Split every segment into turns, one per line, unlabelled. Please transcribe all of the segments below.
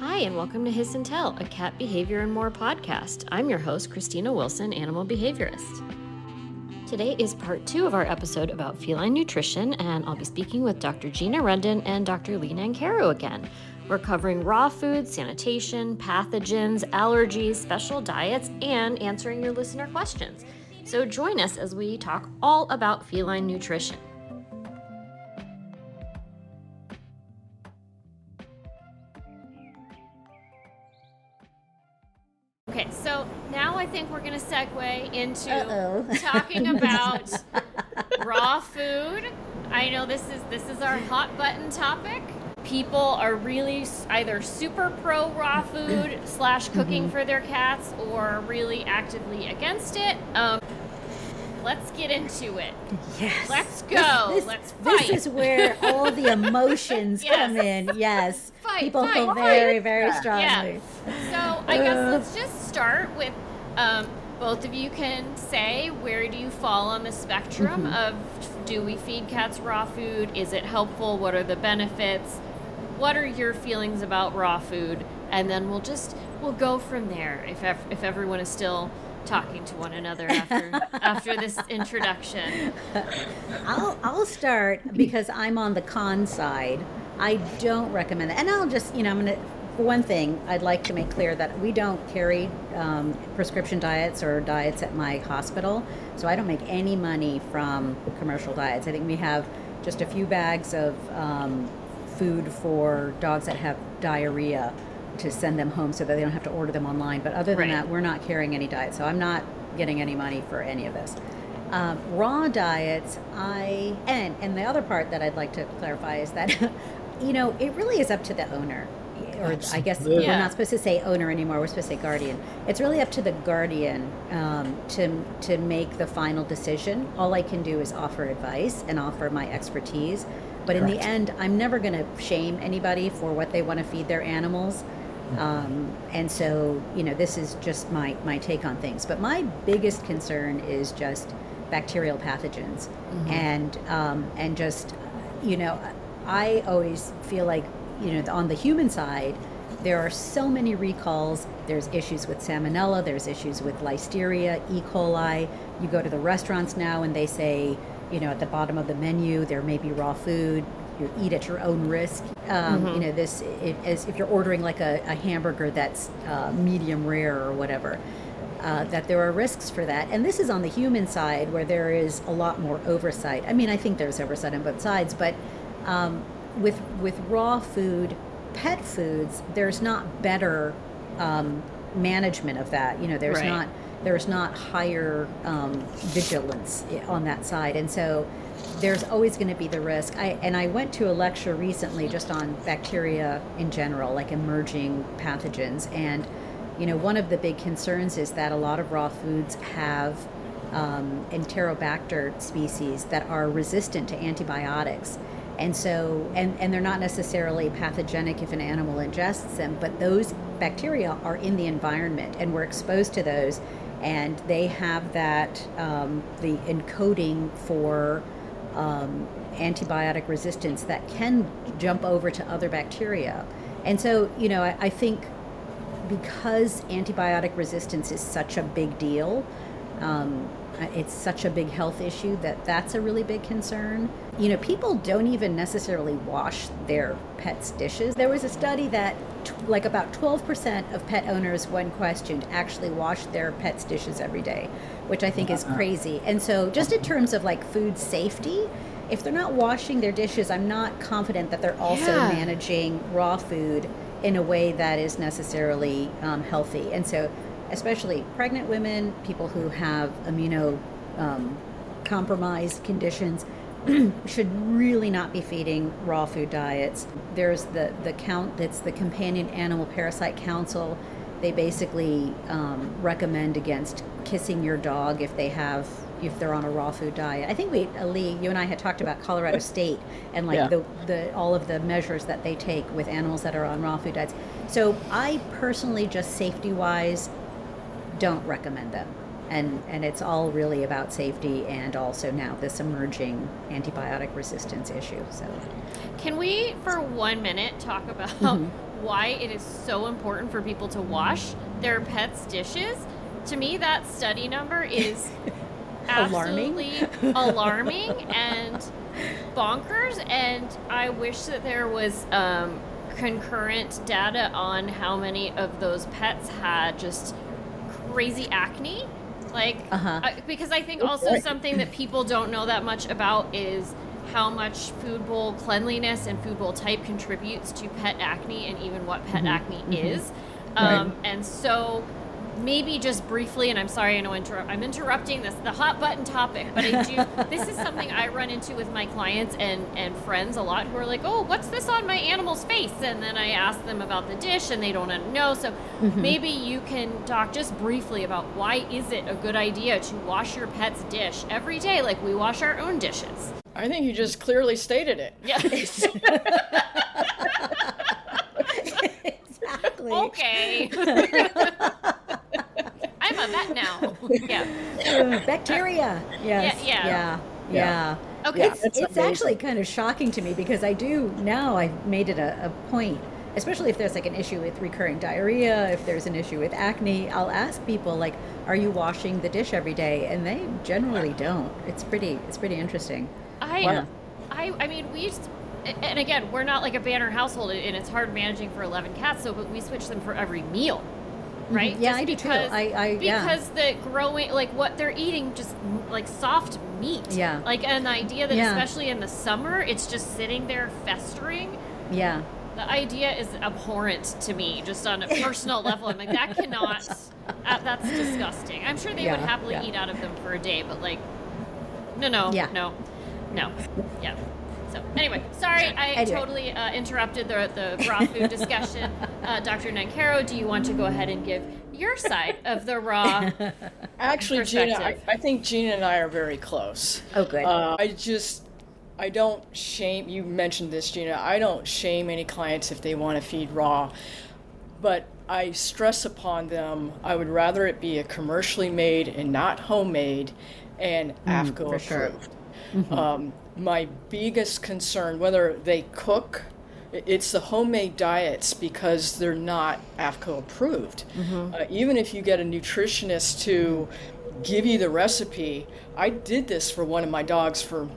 Hi, and welcome to Hiss and Tell, a cat behavior and more podcast. I'm your host, Christina Wilson, animal behaviorist. Today is part 2 of our episode about feline nutrition, and I'll be speaking with Dr. Gina Rendon and Dr. Nancarrow again. We're covering raw food, sanitation, pathogens, allergies, special diets, and answering your listener questions. So join us as we talk all about feline nutrition. Okay, so now I think we're going to segue into talking about raw food. I know this is our hot button topic. People are really either super pro raw food / cooking for their cats, or really actively against it. Let's get into it.
Yes.
Let's go. Let's fight.
This is where all the emotions come in. Yes. People feel very, very strongly.
Yeah. So I guess let's just start with both of you can say, where do you fall on the spectrum of, do we feed cats raw food? Is it helpful? What are the benefits? What are your feelings about raw food? And then we'll go from there if everyone is still talking to one another after this introduction.
I'll start because I'm on the con side. I don't recommend that. And I'll just, I'm going to, for one thing, I'd like to make clear that we don't carry prescription diets or diets at my hospital. So I don't make any money from commercial diets. I think we have just a few bags of food for dogs that have diarrhea to send them home so that they don't have to order them online. But other than that, we're not carrying any diet. So I'm not getting any money for any of this. Raw diets, and the other part that I'd like to clarify is that, it really is up to the owner. Or I guess we're not supposed to say owner anymore. We're supposed to say guardian. It's really up to the guardian to make the final decision. All I can do is offer advice and offer my expertise. But in the end, I'm never going to shame anybody for what they want to feed their animals. And so, this is just my take on things. But my biggest concern is just bacterial pathogens. And just, I always feel like, on the human side, there are so many recalls. There's issues with salmonella. There's issues with listeria, E. coli. You go to the restaurants now and they say, at the bottom of the menu, there may be raw food. You eat at your own risk. If you're ordering like a hamburger that's medium rare or whatever, that there are risks for that. And this is on the human side where there is a lot more oversight. I mean, I think there's oversight on both sides, but with raw food, pet foods, there's not better management of that. There's not higher vigilance on that side. And so there's always going to be the risk. I went to a lecture recently just on bacteria in general, like emerging pathogens. And, one of the big concerns is that a lot of raw foods have Enterobacter species that are resistant to antibiotics. And so, and they're not necessarily pathogenic if an animal ingests them, but those bacteria are in the environment and we're exposed to those. And they have that, the encoding for antibiotic resistance that can jump over to other bacteria. And so, I think because antibiotic resistance is such a big deal, it's such a big health issue that's a really big concern. People don't even necessarily wash their pets' dishes. There was a study that about 12% of pet owners, when questioned, actually wash their pets' dishes every day, which I think is crazy. And so just in terms of food safety, if they're not washing their dishes, I'm not confident that they're also managing raw food in a way that is necessarily healthy. And so especially pregnant women, people who have compromised conditions, should really not be feeding raw food diets. There's that's the Companion Animal Parasite Council. They basically recommend against kissing your dog if they're on a raw food diet. I think Lee, you and I had talked about Colorado State and all of the measures that they take with animals that are on raw food diets. So I personally, just safety-wise, don't recommend them. And it's all really about safety and also now this emerging antibiotic resistance issue. So,
can we, for 1 minute, talk about why it is so important for people to wash their pets' dishes, to me that study number is absolutely alarming and bonkers, and I wish that there was concurrent data on how many of those pets had just crazy acne. Like, because I think also something that people don't know that much about is how much food bowl cleanliness and food bowl type contributes to pet acne and even what pet acne is. And so maybe just briefly, and I'm sorry, I know I'm interrupting the hot button topic, but this is something I run into with my clients and friends a lot who are like, oh, what's this on my animal's face? And then I ask them about the dish and they don't know. So maybe you can talk just briefly about why is it a good idea to wash your pet's dish every day like we wash our own dishes?
I think you just clearly stated it.
Yeah.
Exactly.
Okay. I'm a vet now. Yeah.
Bacteria. Yes. Yeah.
Okay.
It's actually kind of shocking to me because I've made it a point, especially if there's like an issue with recurring diarrhea, if there's an issue with acne, I'll ask people like, are you washing the dish every day? And they generally don't. It's pretty interesting.
I mean, and again, we're not like a banner household, and it's hard managing for 11 cats, but we switch them for every meal, right?
Yeah,
just
I do too.
Because the growing, like what they're eating, just like soft meat.
Yeah.
Like an idea that especially in the summer, it's just sitting there festering.
Yeah.
The idea is abhorrent to me, just on a personal level. I'm like, that cannot, that's disgusting. I'm sure they would happily eat out of them for a day, but like, no. Yeah. So anyway, sorry, I totally interrupted the raw food discussion. Dr. Nancarrow, do you want to go ahead and give your side of the raw
Actually, Gina, I think Gina and I are very close.
Oh, good.
I don't shame, you mentioned this, Gina, I don't shame any clients if they want to feed raw, but I stress upon them, I would rather it be a commercially made and not homemade and AAFCO approved. Sure. My biggest concern, whether they cook, it's the homemade diets because they're not AAFCO approved. Even if you get a nutritionist to give you the recipe, I did this for one of my dogs for,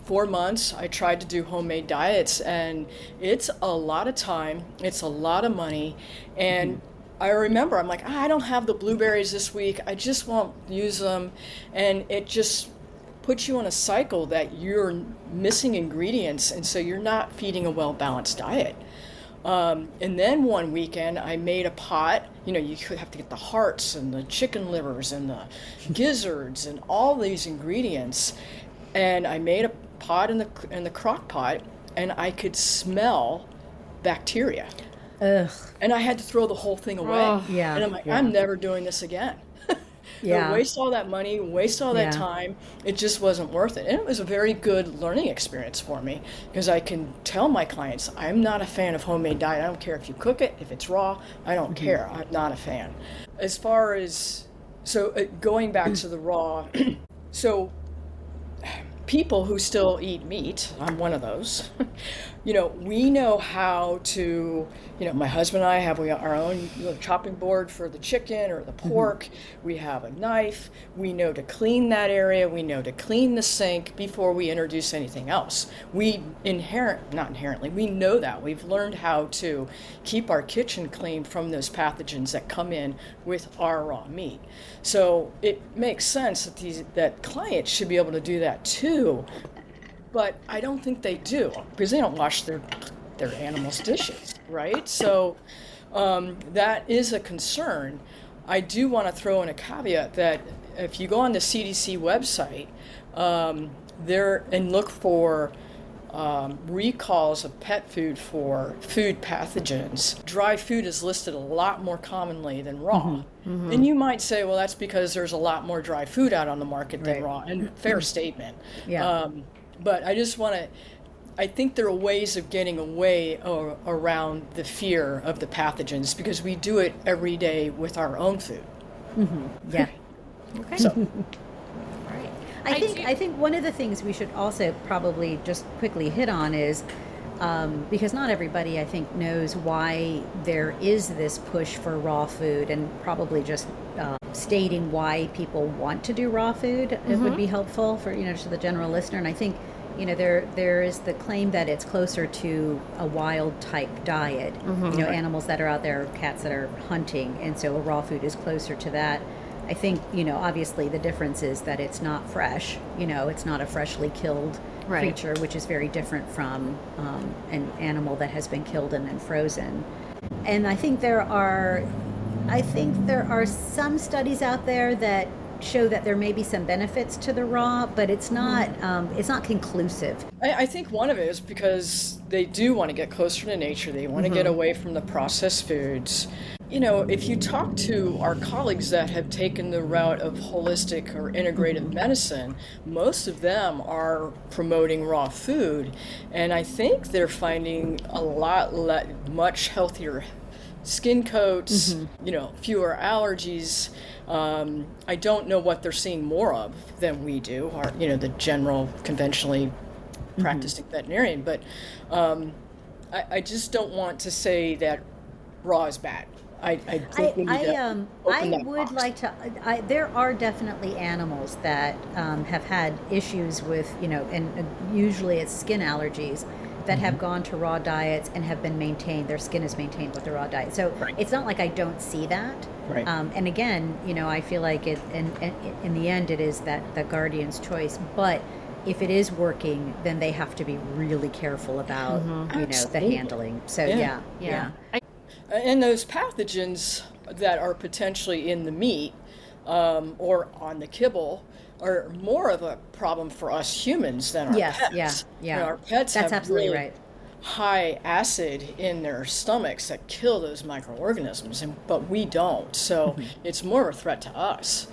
4 months. I tried to do homemade diets, and it's a lot of time, it's a lot of money, and I remember I'm like, I don't have the blueberries this week, I just won't use them, and it just puts you on a cycle that you're missing ingredients, and so you're not feeding a well-balanced diet. And then one weekend I made a pot, you have to get the hearts and the chicken livers and the gizzards and all these ingredients, and I made a pot in the crock pot, and I could smell bacteria.
Ugh.
And I had to throw the whole thing away. And I'm like, I'm never doing this again. Waste all that money, waste all that time. It just wasn't worth it. And it was a very good learning experience for me because I can tell my clients, I'm not a fan of homemade diet. I don't care if you cook it, if it's raw, I don't care. I'm not a fan. As far as, going back to the raw, so people who still eat meat, I'm one of those, we know how to, my husband and I have our own chopping board for the chicken or the pork. We have a knife. We know to clean that area. We know to clean the sink before we introduce anything else. We not inherently, we know that. We've learned how to keep our kitchen clean from those pathogens that come in with our raw meat. So it makes sense that clients should be able to do that too. But I don't think they do because they don't wash their animals' dishes, right? So that is a concern. I do want to throw in a caveat that if you go on the CDC website and look for recalls of pet food for food pathogens, dry food is listed a lot more commonly than raw. And you might say, well, that's because there's a lot more dry food out on the market than raw, and fair statement. But I think there are ways of getting away around the fear of the pathogens because we do it every day with our own food.
Yeah.
Okay.
So.
I think one of the things we should also probably just quickly hit on is because not everybody, I think, knows why there is this push for raw food, and probably just stating why people want to do raw food, it would be helpful for, to the general listener. And I think, there is the claim that it's closer to a wild type diet, animals that are out there, cats that are hunting, and so raw food is closer to that. I think, obviously the difference is that it's not fresh, it's not a freshly killed creature, which is very different from an animal that has been killed and then frozen. And I think there are some studies out there that show that there may be some benefits to the raw, but it's not conclusive.
I think one of it is because they do want to get closer to nature. They want to get away from the processed foods. If you talk to our colleagues that have taken the route of holistic or integrative medicine, most of them are promoting raw food, and I think they're finding much healthier skin coats, fewer allergies. I don't know what they're seeing more of than we do, or the general conventionally practicing veterinarian, but I just don't want to say that raw is bad. I think we need to open that box.
There are definitely animals that have had issues with, and usually it's skin allergies, that have gone to raw diets and have been maintained. Their skin is maintained with the raw diet. So it's not like I don't see that.
Right.
And again, I feel like in the end, it is that the guardian's choice. But if it is working, then they have to be really careful about, the handling. So yeah.
And those pathogens that are potentially in the meat or on the kibble are more of a problem for us humans than our pets.
Yeah.
Our pets
That's
have
absolutely
really
right.
high acid in their stomachs that kill those microorganisms, but we don't. So it's more of a threat to us.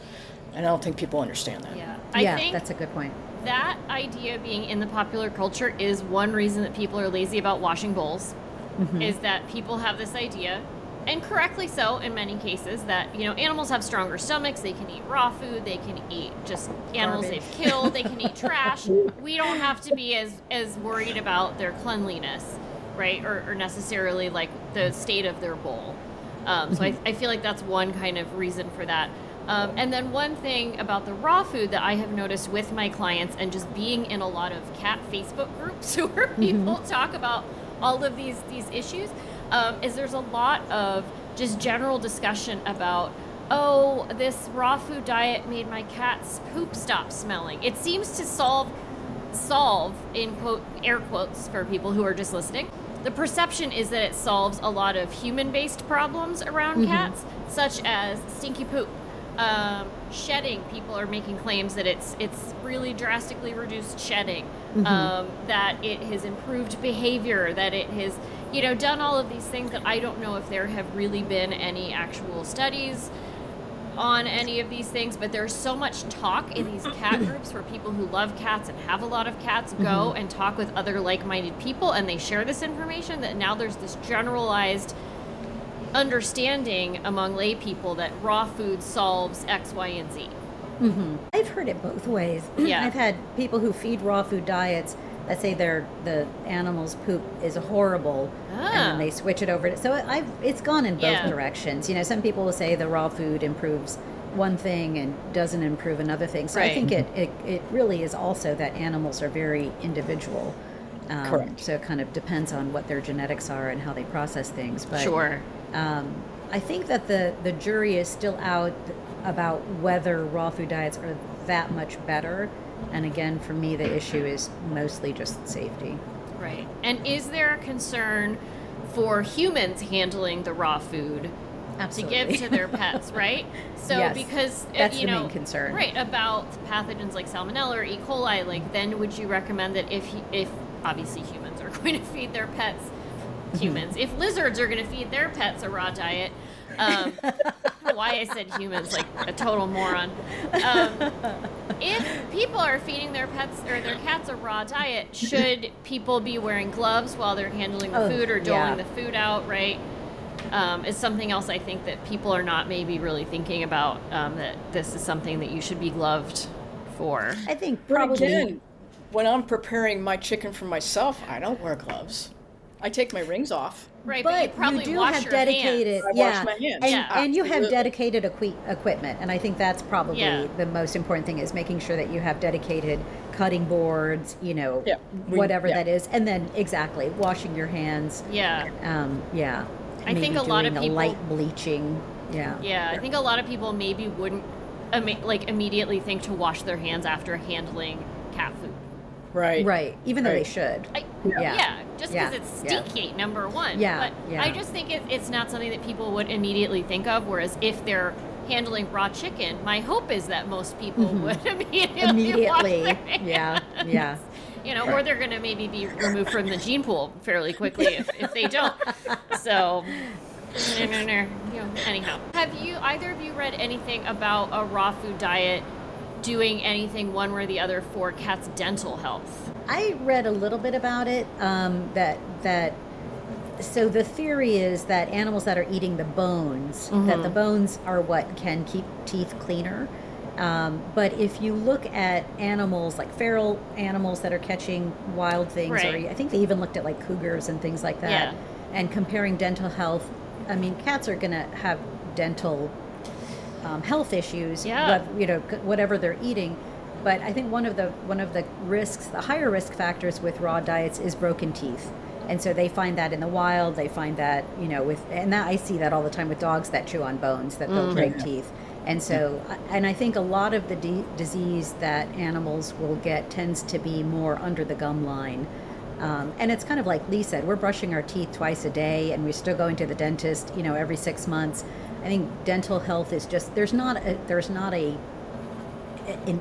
And I don't think people understand that.
Yeah,
I
think
that's a good point.
That idea being in the popular culture is one reason that people are lazy about washing bowls, is that people have this idea, and correctly so in many cases, that animals have stronger stomachs. They can eat raw food, they can eat just animals they've killed, they can eat trash. We don't have to be as worried about their cleanliness, right, or necessarily like the state of their bowl. So I feel like that's one kind of reason for that. And then one thing about the raw food that I have noticed with my clients, and just being in a lot of cat Facebook groups where people talk about all of these issues, is there's a lot of just general discussion about, oh, this raw food diet made my cat's poop stop smelling. It seems to solve, in quote, air quotes for people who are just listening. The perception is that it solves a lot of human-based problems around cats, such as stinky poop. Shedding, people are making claims that it's really drastically reduced shedding, that it has improved behavior, that it has, done all of these things that I don't know if there have really been any actual studies on any of these things, but there's so much talk in these cat groups where people who love cats and have a lot of cats go and talk with other like-minded people, and they share this information, that now there's this generalized understanding among lay people that raw food solves X, Y, and Z.
I've heard it both ways.
Yeah.
I've had people who feed raw food diets that say the animal's poop is horrible, and then they switch it over to. So it's gone in both directions. Some people will say the raw food improves one thing and doesn't improve another thing. So I think it really is also that animals are very individual.
Correct.
So it kind of depends on what their genetics are and how they process things. But
Sure.
I think that the jury is still out about whether raw food diets are that much better. And again, for me, the issue is mostly just safety.
Right. And is there a concern for humans handling the raw food
Absolutely.
to give to their pets, right? So
Yes,
because
that's the main concern.
Right, about pathogens like salmonella or E. coli, like, then would you recommend that if obviously humans are going to feed their pets humans, if lizards are going to feed their pets a raw diet, I don't know why I said humans, like a total moron. If people are feeding their pets or their cats a raw diet, should people be wearing gloves while they're handling the food or doling the food out, right? Is something else I think that people are not maybe really thinking about, that this is something that you should be gloved for.
I think probably.
Again, when I'm preparing my chicken for myself, I don't wear gloves. I take my rings off.
Right, but you probably
do
wash
have
your
dedicated,
hands.
I wash my hands.
And you have dedicated equipment, and I think that's probably the most important thing, is making sure that you have dedicated cutting boards, whatever that is, and then washing your hands.
I think a lot of people
light bleaching.
I think a lot of people maybe wouldn't immediately think to wash their hands after handling cat food.
Right. Even though they should.
Just because it's stinky, number one.
But
I just think it's not something that people would immediately think of, whereas if they're handling raw chicken, my hope is that most people would immediately wash their hands. Or they're going to maybe be removed from the gene pool fairly quickly if they don't. So, anyhow. Have either of you read anything about a raw food diet doing anything one way or the other for cats' dental health?
I read a little bit about it, so the theory is that animals that are eating the bones, that the bones are what can keep teeth cleaner. But if you look at animals like feral animals that are catching wild things, or I think they even looked at like cougars and things like that, and comparing dental health, I mean, cats are going to have dental health issues, whatever they're eating. But I think one of the risks, the higher risk factors with raw diets, is broken teeth. And so they find that in the wild. They find that, and that I see that all the time with dogs that chew on bones, that they'll break teeth. And so, and I think a lot of the disease that animals will get tends to be more under the gum line. And it's kind of like Lee said, we're brushing our teeth twice a day, and we're still going to the dentist, every 6 months. I think dental health is just, there's not an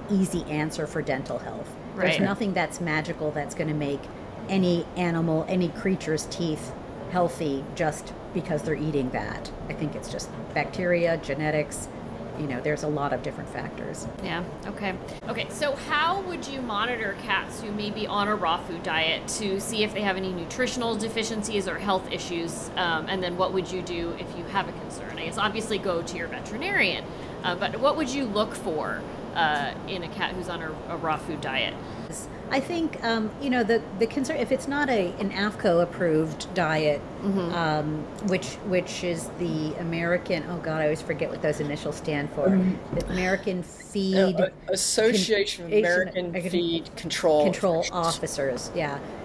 easy answer for dental health. There's nothing that's magical that's going to make any animal, any creature's teeth healthy just because they're eating that. I think it's just bacteria, genetics. There's a lot of different factors.
Yeah. Okay. So how would you monitor cats who may be on a raw food diet to see if they have any nutritional deficiencies or health issues? And then what would you do if you have a concern? I guess obviously go to your veterinarian, but what would you look for in a cat who's on a raw food diet?
I think, the concern, if it's not an AFCO approved diet, which is the American, I always forget what those initials stand for. The American Feed
Association of American Feed Control
Officers.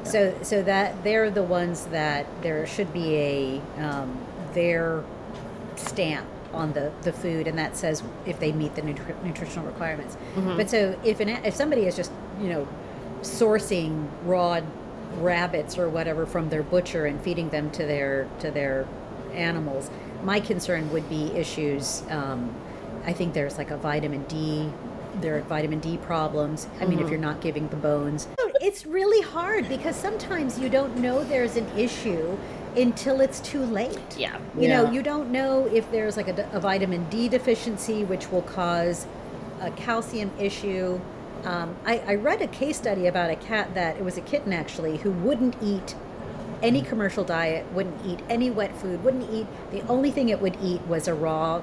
So that they're the ones that there should be their stamp on the food, and that says if they meet the nutritional requirements. But so if somebody is just sourcing raw rabbits or whatever from their butcher and feeding them to their animals, my concern would be issues. I think there's like there are vitamin D problems. I mean, if you're not giving the bones, it's really hard because sometimes you don't know there's an issue until it's too late. You don't know if there's like a vitamin D deficiency, which will cause a calcium issue. I read a case study about a cat it was a kitten actually, who wouldn't eat any commercial diet, wouldn't eat any wet food, the only thing it would eat was a raw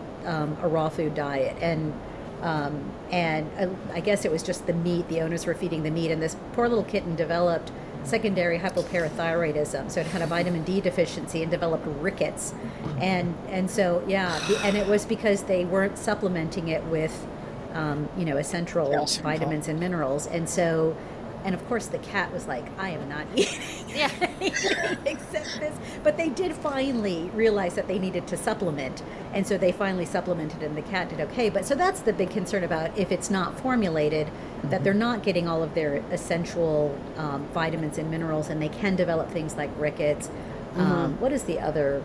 food diet. And I guess it was just the meat, the owners were feeding the meat, and this poor little kitten developed secondary hypoparathyroidism, so it had a vitamin D deficiency and developed rickets. And so, and it was because they weren't supplementing it with essential vitamins and minerals. And so, and of course the cat was like, I am not eating anything except this. But they did finally realize that they needed to supplement. And so they finally supplemented and the cat did okay. But so that's the big concern about if it's not formulated, that they're not getting all of their essential vitamins and minerals, and they can develop things like rickets. What is the other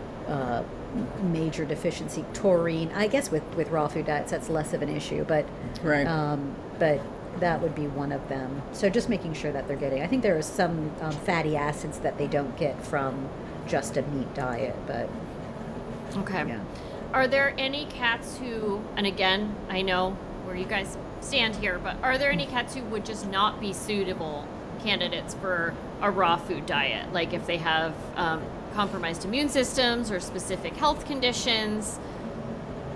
major deficiency? Taurine. I guess with raw food diets that's less of an issue, but but that would be one of them. So just making sure that they're getting, I think there are some fatty acids that they don't get from just a meat diet, but
Are there any cats who, and again, I know where you guys stand here, but are there any cats who would just not be suitable candidates for a raw food diet? Like if they have compromised immune systems or specific health conditions,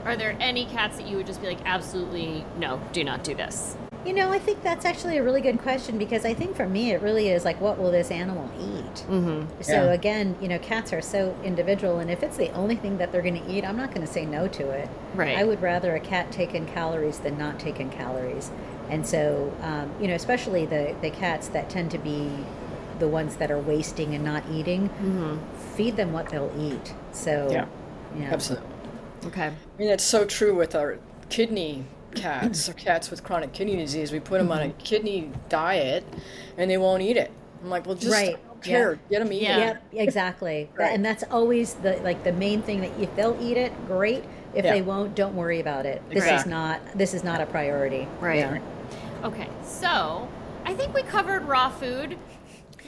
are there any cats that you would just be like, absolutely no, do not do this?
I think that's actually a really good question, because I think for me it really is like, what will this animal eat? So again, cats are so individual, and if it's the only thing that they're going to eat, I'm not going to say no to it.
Right.
I would rather a cat take in calories than not take in calories. And so, especially the cats that tend to be the ones that are wasting and not eating, feed them what they'll eat. So, yeah.
Absolutely.
Okay.
I mean, that's so true with our kidney cats, or cats with chronic kidney disease. We put them on a kidney diet, and they won't eat it. I'm like, well, just don't care. Get them eating.
Yep, exactly. Right. And that's always the main thing, that if they'll eat it, great. If they won't, don't worry about it. This is not a priority.
Right. Yeah. Okay. So I think we covered raw food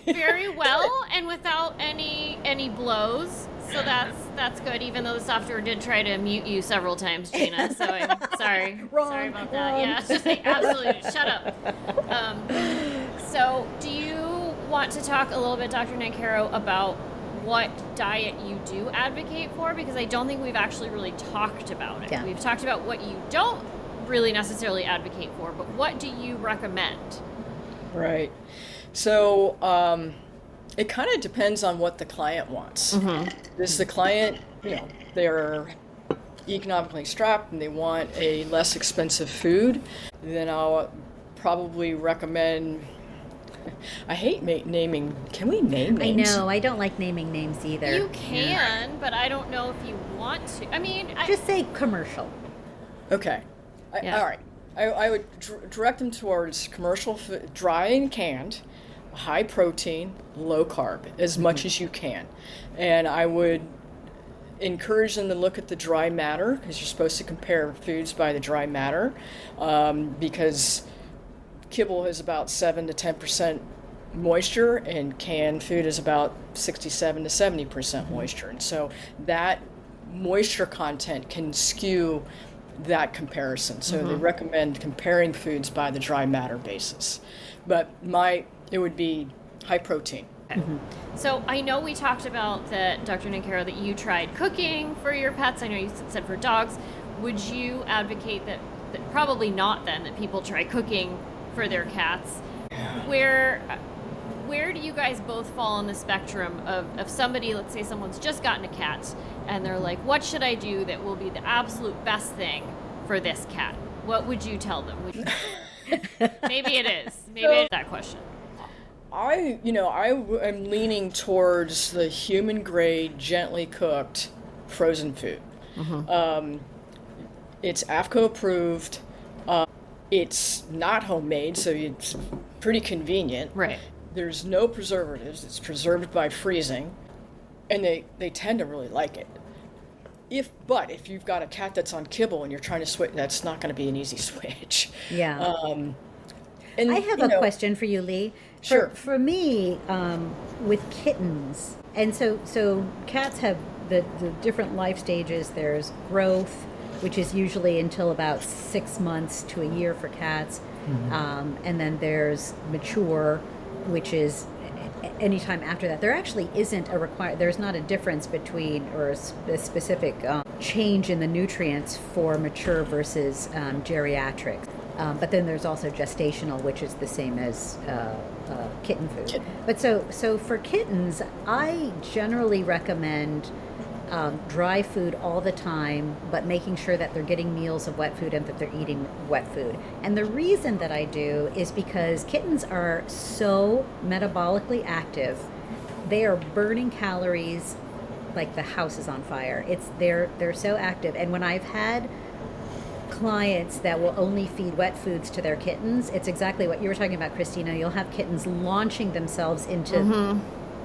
very well and without any blows. So that's good, even though the software did try to mute you several times, Gina. So I'm sorry. Sorry about that. Yeah, it's just like, absolutely, shut up. So do you want to talk a little bit, Dr. Nancarrow, about what diet you do advocate for? Because I don't think we've actually really talked about it. Yeah. We've talked about what you don't really necessarily advocate for, but what do you recommend?
Right. So, it kind of depends on what the client wants. Is the client, they're economically strapped and they want a less expensive food, then I'll probably recommend, I hate naming, can we name names?
I know, I don't like naming names either.
You can, but I don't know if you want to. I mean,
just say commercial.
Okay. All right. I would direct them towards commercial, dry and canned, high protein, low carb, as much as you can. And I would encourage them to look at the dry matter, because you're supposed to compare foods by the dry matter, because kibble is about 7 to 10% moisture, and canned food is about 67 to 70% moisture. And so that moisture content can skew that comparison. So they recommend comparing foods by the dry matter basis. But it would be high protein.
So I know we talked about that, Dr. Nancarrow, that you tried cooking for your pets. I know you said for dogs. Would you advocate that probably not then, that people try cooking for their cats? Where do you guys both fall on the spectrum of somebody, let's say someone's just gotten a cat, and they're like, what should I do that will be the absolute best thing for this cat? What would you tell them? Maybe it is. Maybe it's that question.
I am leaning towards the human grade, gently cooked frozen food. It's AFCO approved. It's not homemade, so it's pretty convenient.
Right.
There's no preservatives. It's preserved by freezing, and they tend to really like it. But if you've got a cat that's on kibble and you're trying to switch, that's not going to be an easy switch.
Yeah. And I have a question for you, Lee.
Sure.
For me, with kittens, and so cats have the different life stages. There's growth, which is usually until about 6 months to a year for cats, and then there's mature, which is anytime after that. There actually isn't there's not a difference between, or a specific change in the nutrients for mature versus geriatric. But then there's also gestational, which is the same as kitten food. But so for kittens, I generally recommend dry food all the time, but making sure that they're getting meals of wet food and that they're eating wet food. And the reason that I do is because kittens are so metabolically active. They are burning calories like the house is on fire. They're so active. And when I've had clients that will only feed wet foods to their kittens, it's exactly what you were talking about, Christina. You'll have kittens launching themselves into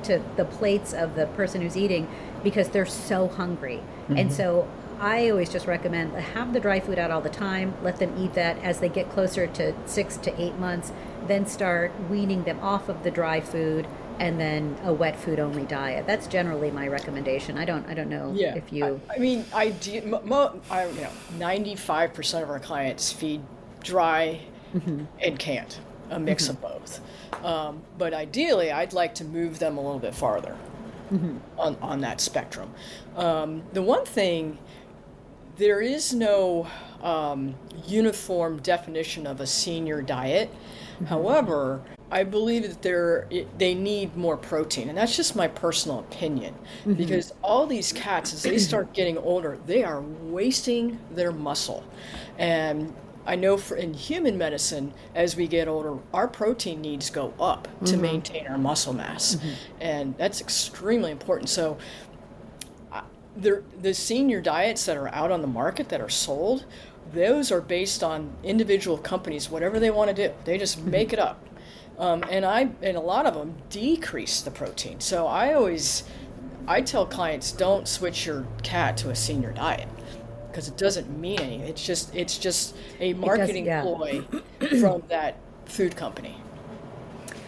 to the plates of the person who's eating because they're so hungry. And so I always just recommend have the dry food out all the time, let them eat that. As they get closer to 6 to 8 months, then start weaning them off of the dry food, and then a wet food only diet. That's generally my recommendation. I don't know if you.
I mean, 95% of our clients feed dry and canned, a mix of both. But ideally, I'd like to move them a little bit farther on that spectrum. The one thing there is no uniform definition of a senior diet. However, I believe that they need more protein, and that's just my personal opinion. Because all these cats, as they start getting older, they are wasting their muscle. And I know in human medicine, as we get older, our protein needs go up to maintain our muscle mass. And that's extremely important. So the senior diets that are out on the market that are sold, those are based on individual companies, whatever they want to do. They just make it up. And a lot of them decrease the protein. So I tell clients, don't switch your cat to a senior diet, because it doesn't mean anything. It's just a marketing ploy from that food company.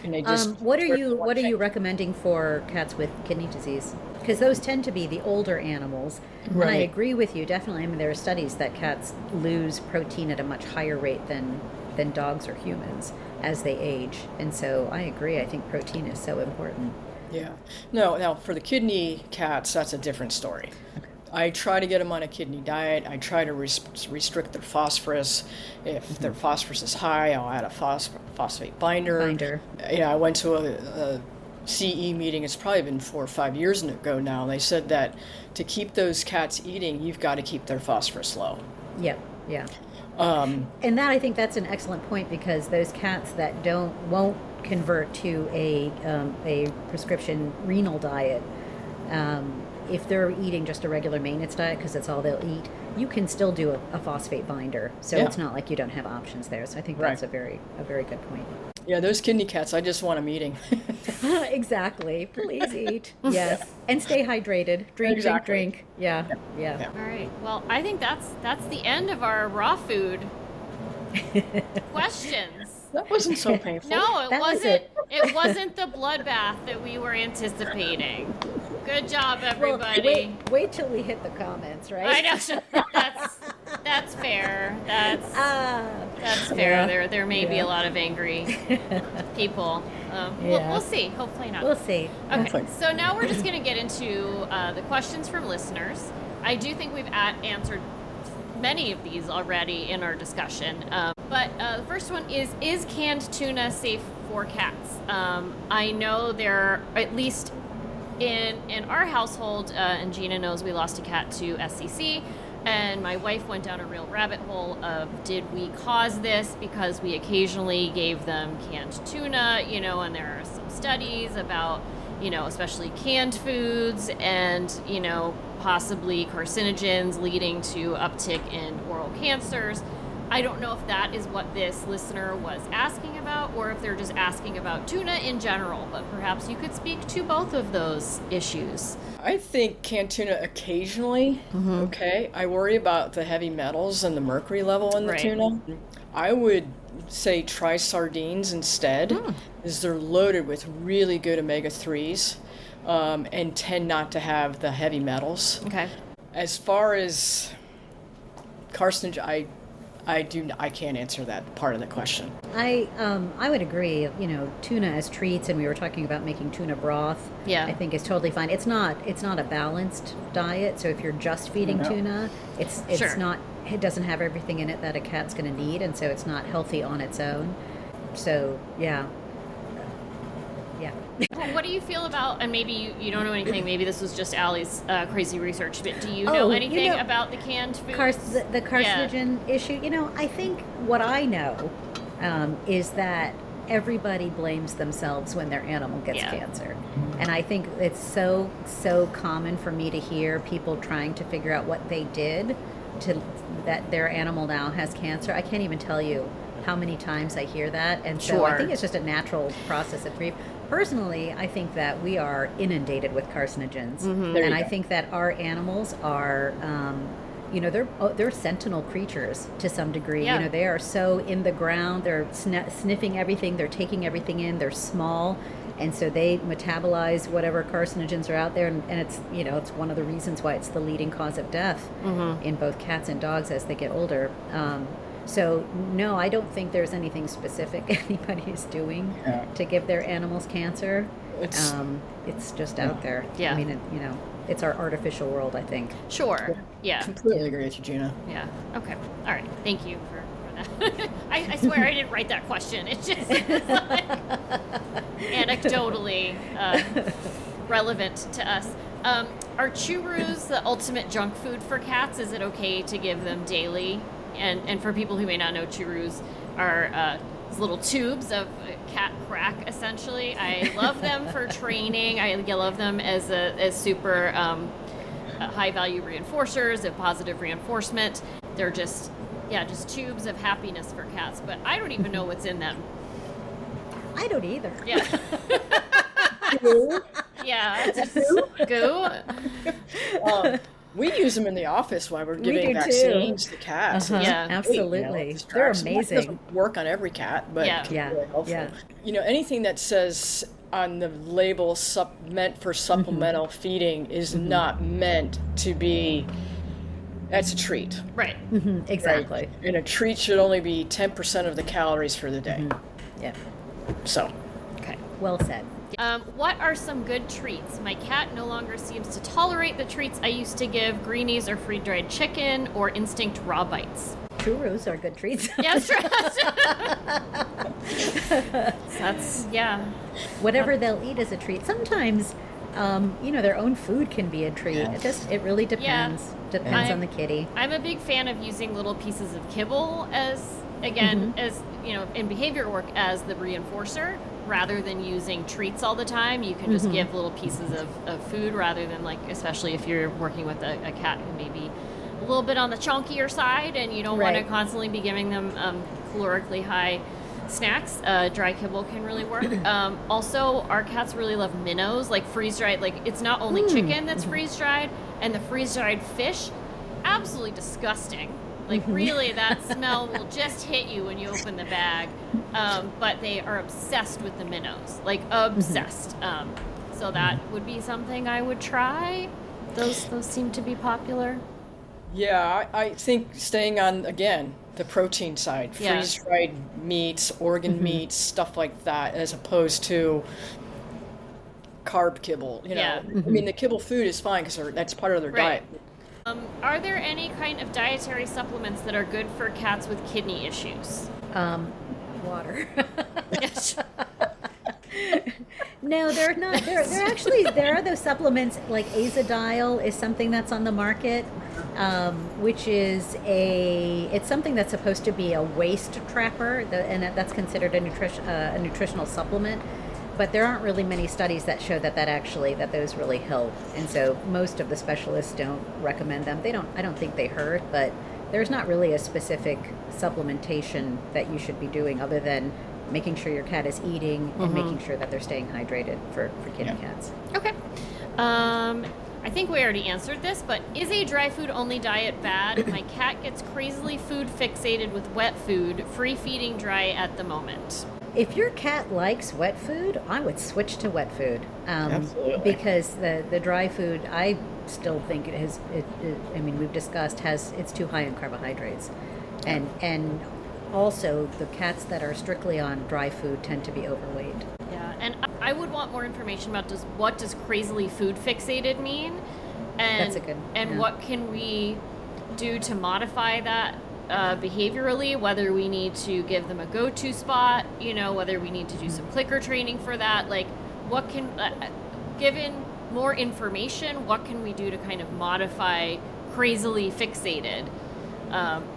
And they just
what are you recommending for cats with kidney disease? Because those tend to be the older animals. Right. And I agree with you, definitely. I mean, there are studies that cats lose protein at a much higher rate than dogs or humans as they age. And so I agree. I think protein is so important.
Yeah. No, now for the kidney cats, that's a different story. Okay. I try to get them on a kidney diet. I try to restrict their phosphorus. If their phosphorus is high, I'll add a phosphate binder. I went to a CE meeting. It's probably been 4 or 5 years ago now. And they said that to keep those cats eating, you've got to keep their phosphorus low.
Yeah. And that, I think that's an excellent point, because those cats that won't convert to a prescription renal diet, if they're eating just a regular maintenance diet, because that's all they'll eat, you can still do a phosphate binder. So it's not like you don't have options there. So I think that's a very good point.
Yeah, those kidney cats, I just want them eating.
Exactly. Please eat. Yes. And stay hydrated. Drink. Yeah.
All right. Well, I think that's the end of our raw food questions.
That wasn't so painful.
No, it wasn't. It wasn't the bloodbath that we were anticipating. Good job, everybody.
Well, wait till we hit the comments, right?
I know. That's fair. That's fair. There may be a lot of angry people. We'll see. Hopefully not.
We'll see.
Okay. So now we're just going to get into the questions from listeners. I do think we've answered many of these already in our discussion. But the first one is canned tuna safe for cats? I know there, at least in our household, and Gina knows we lost a cat to SCC, and my wife went down a real rabbit hole of, did we cause this because we occasionally gave them canned tuna, and there are some studies about, especially canned foods and, possibly carcinogens leading to uptick in oral cancers. I don't know if that is what this listener was asking about, or if they're just asking about tuna in general, but perhaps you could speak to both of those issues.
I think canned tuna occasionally, okay. I worry about the heavy metals and the mercury level in the tuna. I would say try sardines instead, because they're loaded with really good omega-3s and tend not to have the heavy metals. Okay. As far as carcinogen, I can't answer that part of the question.
I would agree. Tuna as treats, and we were talking about making tuna broth. Yeah, I think is totally fine. It's not a balanced diet. So if you're just feeding tuna, it's not. It doesn't have everything in it that a cat's going to need, and so it's not healthy on its own. So yeah.
Well, what do you feel about, and maybe you don't know anything, maybe this was just Allie's crazy research, but do you know anything about the canned foods?
The carcinogen issue? I think what I know is that everybody blames themselves when their animal gets cancer. And I think it's so common for me to hear people trying to figure out what they did that their animal now has cancer. I can't even tell you how many times I hear that. And so I think it's just a natural process of grief. Personally, I think that we are inundated with carcinogens, and I think that our animals are, they're sentinel creatures to some degree. Yeah. They are so in the ground. They're sniffing everything. They're taking everything in. They're small, and so they metabolize whatever carcinogens are out there. And it's it's one of the reasons why it's the leading cause of death in both cats and dogs as they get older. So, no, I don't think there's anything specific anybody is doing to give their animals cancer. It's just out there. Yeah. I mean, it's our artificial world, I think.
Sure. Yeah.
Completely agree with you, Gina.
Yeah. Okay. All right. Thank you for that. I swear I didn't write that question. It's just like anecdotally relevant to us. Are churros the ultimate junk food for cats? Is it okay to give them daily? And for people who may not know, churros are these little tubes of cat crack, essentially. I love them for training. I love them as super high value reinforcers of positive reinforcement. They're just tubes of happiness for cats. But I don't even know what's in them.
I don't either.
Yeah.
Goo?
Yeah, just goo.
We use them in the office while we're giving vaccines to cats.
Uh-huh.
Yeah.
Absolutely. They're amazing.
It doesn't work on every cat, but
Yeah.
it can be really helpful.
Yeah.
You know, anything that says on the label meant for supplemental feeding is not meant to be. That's a treat.
Right.
Mm-hmm. Exactly.
Right? And a treat should only be 10% of the calories for the day.
Yeah.
So.
Okay.
Well said.
What are some good treats? My cat no longer seems to tolerate the treats I used to give, greenies or free-dried chicken or instinct raw bites.
Churros are good treats.
Yes, that's, yeah.
Whatever they'll eat is a treat. Sometimes, their own food can be a treat.
Yeah.
It really depends.
Yeah.
Depends on the kitty.
I'm a big fan of using little pieces of kibble as in behavior work as the reinforcer, rather than using treats all the time. You can just give little pieces of food rather than, like, especially if you're working with a cat who may be a little bit on the chunkier side and you don't want to constantly be giving them calorically high snacks. Dry kibble can really work. Also, our cats really love minnows, like freeze-dried. Like, it's not only chicken that's freeze-dried, and the freeze-dried fish, absolutely disgusting. Like, really, that smell will just hit you when you open the bag. But they are obsessed with the minnows, like obsessed. So that would be something I would try. Those seem to be popular.
Yeah, I think staying on, again, the protein side, freeze-dried meats, organ meats, stuff like that, as opposed to carb kibble. You know, I mean, the kibble food is fine because that's part of their diet.
Are there any kind of dietary supplements that are good for cats with kidney issues?
Water.
Yes.
No, they're not. There are those supplements, like Azodial is something that's on the market, which is it's something that's supposed to be a waist trapper, and that's considered a nutritional supplement. But there aren't really many studies that show that those really help, and so most of the specialists don't recommend them. I don't think they hurt, but there's not really a specific supplementation that you should be doing other than making sure your cat is eating and making sure that they're staying hydrated for kitty cats.
Okay. I think we already answered this, but is a dry food only diet bad? My cat gets crazily food fixated with wet food, free feeding dry at the moment.
If your cat likes wet food, I would switch to wet food.
Absolutely.
Because the dry food, I still think we've discussed, it's too high in carbohydrates. And also the cats that are strictly on dry food tend to be overweight.
Yeah, and I would want more information about what does crazily food fixated mean? And,
That's a good.
What can we do to modify that behaviorally, whether we need to give them a go-to spot, whether we need to do some clicker training for that, like what can, given more information, what can we do to kind of modify crazily fixated,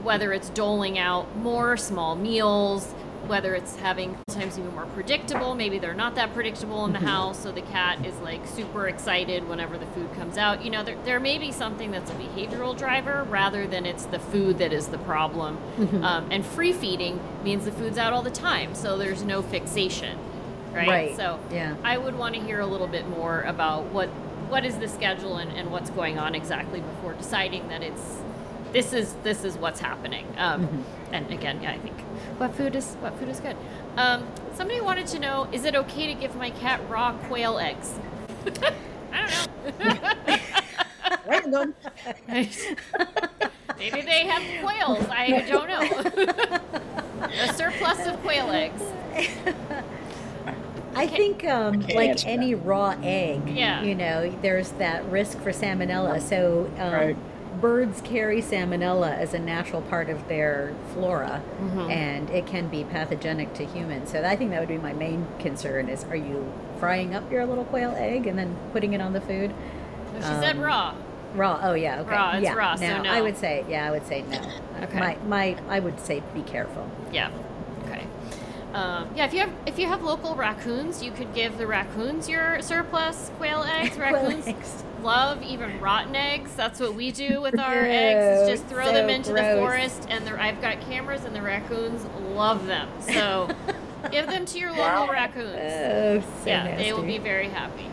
whether it's doling out more small meals, whether it's having sometimes even more predictable, maybe they're not that predictable in the house, so the cat is like super excited whenever the food comes out. There may be something that's a behavioral driver rather than it's the food that is the problem. And free feeding means the food's out all the time, so there's no fixation, right? So I would want to hear a little bit more about what is the schedule and what's going on exactly before deciding that this is what's happening. And again, I think what food is good. Somebody wanted to know, is it okay to give my cat raw quail eggs? I don't know.
Random.
Maybe they have quails. I don't know. A surplus of quail eggs.
I think like any raw egg, you know, there's that risk for salmonella. So birds carry salmonella as a natural part of their flora, and it can be pathogenic to humans. So I think that would be my main concern is, are you frying up your little quail egg and then putting it on the food?
She said raw.
Raw. Oh yeah. Okay.
Raw. It's raw.
Now,
so no.
I would say no.
Okay.
I would say be careful.
Yeah. Okay. If you have local raccoons, you could give the raccoons your surplus quail eggs. Raccoons love even rotten eggs. That's what we do with our eggs. Is just throw them into the forest, and I've got cameras, and the raccoons love them. So give them to your local raccoons.
Oh, so nasty.
They will be very happy.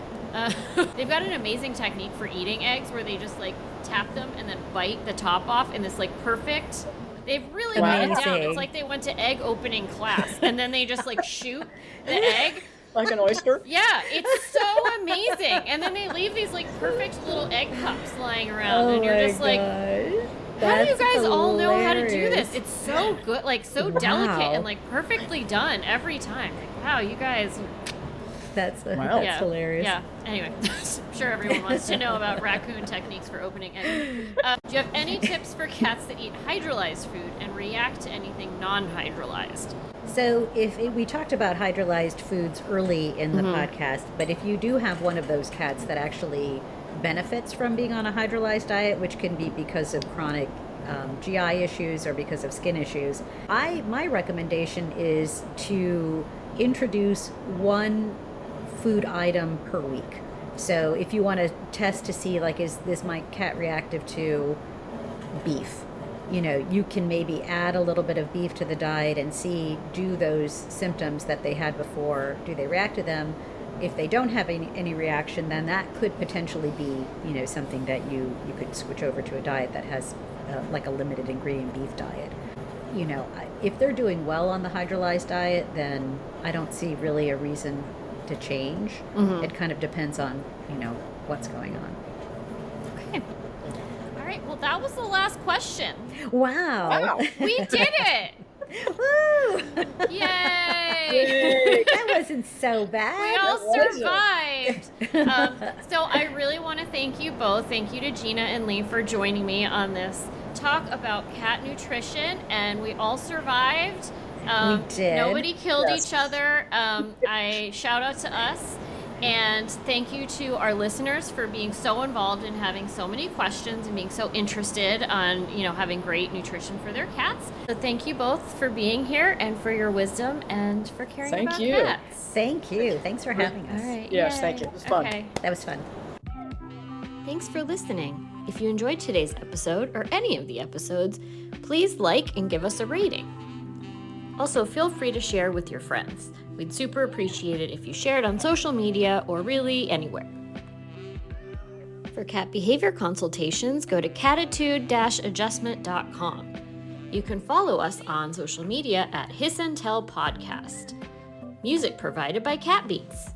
They've got an amazing technique for eating eggs where they just like tap them and then bite the top off in this like perfect. They've really got it down. It's like they went to egg opening class and then they just like shoot the egg.
Like an oyster?
Yeah, it's so amazing. And then they leave these like perfect little egg cups lying around, and you're just like, how do you guys all know how to do this? It's so good, like so delicate and like perfectly done every time. Like, wow, you guys.
That's hilarious.
Yeah. Anyway, I'm sure everyone wants to know about raccoon techniques for opening eggs. Do you have any tips for cats that eat hydrolyzed food and react to anything non-hydrolyzed?
So we talked about hydrolyzed foods early in the podcast, but if you do have one of those cats that actually benefits from being on a hydrolyzed diet, which can be because of chronic GI issues or because of skin issues, my recommendation is to introduce one food item per week. So if you want to test to see, like, is my cat reactive to beef? You know, you can maybe add a little bit of beef to the diet and see, do those symptoms that they had before, do they react to them? If they don't have any reaction, then that could potentially be, you know, something that you could switch over to a diet that has like a limited ingredient beef diet. You know, if they're doing well on the hydrolyzed diet, then I don't see really a reason to change. It kind of depends on, you know, what's going on.
Okay. All right. Well, that was the last question.
Wow.
We did it.
Woo!
Yay!
That wasn't so bad.
We all survived. So I really want to thank you both. Thank you to Gina and Lee for joining me on this talk about cat nutrition, and we all survived.
We did.
Nobody killed each other. I shout out to us. And thank you to our listeners for being so involved and having so many questions and being so interested on, you know, having great nutrition for their cats. So thank you both for being here and for your wisdom and for caring about cats.
Thank you. Thanks for having us.
All right.
Yes,
Yay.
thank you. It was fun.
Okay.
That was fun.
Thanks for listening. If you enjoyed today's episode or any of the episodes, please like and give us a rating. Also, feel free to share with your friends. We'd super appreciate it if you shared on social media or really anywhere. For cat behavior consultations, go to catitude-adjustment.com. You can follow us on social media at Hiss and Tell Podcast. Music provided by Cat Beats.